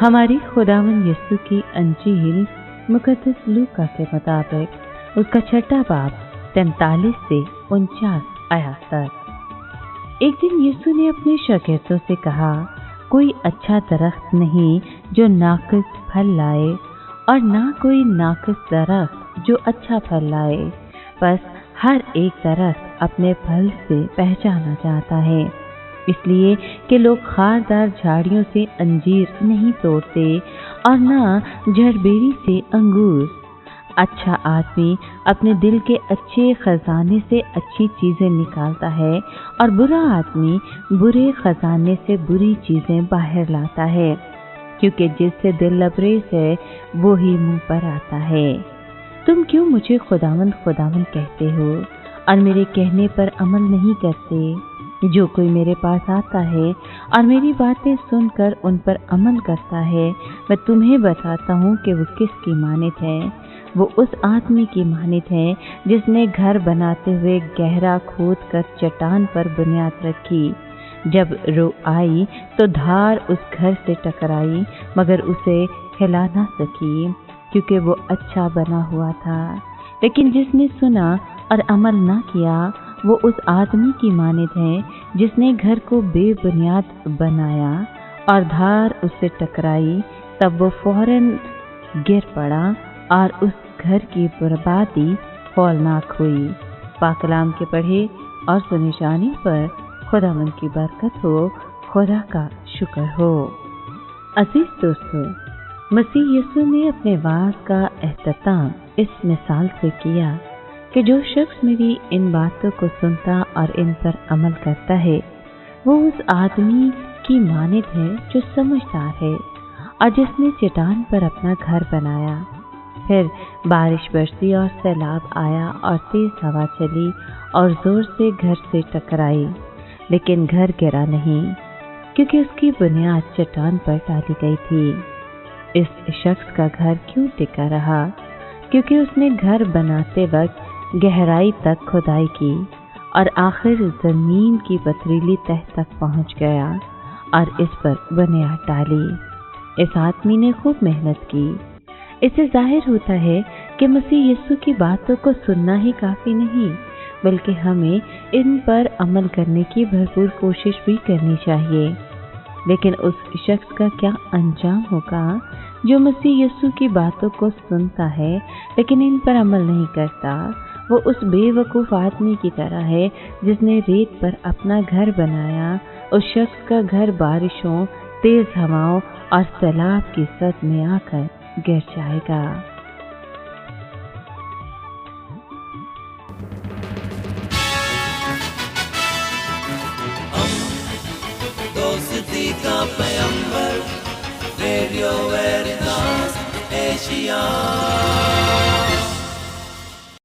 हमारी खुदावन यीशु की अंजील मुकद्दस लूका के मुताबिक उसका छठा बाब 43 से 49 आयत तक। एक दिन यीशु ने अपने शागिर्दों से कहा, कोई अच्छा दरख्त नहीं जो नाकिस फल लाए और ना कोई नाकिस दरख्त जो अच्छा फल लाए। बस हर एक दरख्त अपने फल से पहचाना जाता है, इसलिए कि लोग खारदार झाड़ियों से अंजीर नहीं तोड़ते और ना झड़बेरी से अंगूर। अच्छा आदमी अपने दिल के अच्छे खजाने से अच्छी चीजें निकालता है और बुरा आदमी बुरे खजाने से बुरी चीजें बाहर लाता है, क्योंकि जिससे दिल लबरेज है वो ही मुंह पर आता है। तुम क्यों मुझे खुदावंद खुदावंद कहते हो और मेरे कहने पर अमल नहीं करते? जो कोई मेरे पास आता है और मेरी बातें सुनकर उन पर अमल करता है, मैं तुम्हें बताता हूँ कि वो किसकी मानित है। वो उस आदमी की मानित है जिसने घर बनाते हुए गहरा खोद कर चट्टान पर बुनियाद रखी। जब रो आई तो धार उस घर से टकराई, मगर उसे हिला ना सकी, क्योंकि वो अच्छा बना हुआ था। लेकिन जिसने सुना और अमल ना किया, वो उस आदमी की मानित है जिसने घर को बेबुनियाद बनाया और धार उससे टकराई। तब वो फौरन गिर पड़ा और उस घर की बर्बादी हौलनाक हुई। पाक कलाम के पढ़े और सुने जाने पर खुदावंद की बरकत हो, खुदा का शुक्र हो। अजीज दोस्तों, मसीह यीशु ने अपने वाज का एहतमाम इस मिसाल से किया कि जो शख्स मेरी इन बातों को सुनता और इन पर अमल करता है, वो उस आदमी की मानित है जो समझदार है और जिसने चट्टान पर अपना घर बनाया। फिर बारिश बरसी और सैलाब आया और तेज हवा चली और जोर से घर से टकराई, लेकिन घर गिरा नहीं, क्योंकि उसकी बुनियाद चट्टान पर डाली गई थी। इस शख्स का घर क्यों टिका रहा? क्योंकि उसने घर बनाते वक्त गहराई तक खुदाई की और आखिर जमीन की पथरीली तह तक पहुंच गया और इस पर बुनियाद डाली। इस आदमी ने खूब मेहनत की। इससे जाहिर होता है कि मसीह यीशु की बातों को सुनना ही काफी नहीं, बल्कि हमें इन पर अमल करने की भरपूर कोशिश भी करनी चाहिए। लेकिन उस शख्स का क्या अंजाम होगा जो मसीह यीशु की बातों को सुनता है लेकिन इन पर अमल नहीं करता? वो उस बेवकूफ़ आदमी की तरह है जिसने रेत पर अपना घर बनाया। उस शख्स का घर बारिशों, तेज हवाओं और सैलाब की सद में आकर गिर जाएगा। दोस्ती का पैगंबर, रेडियो वेरितास एशिया।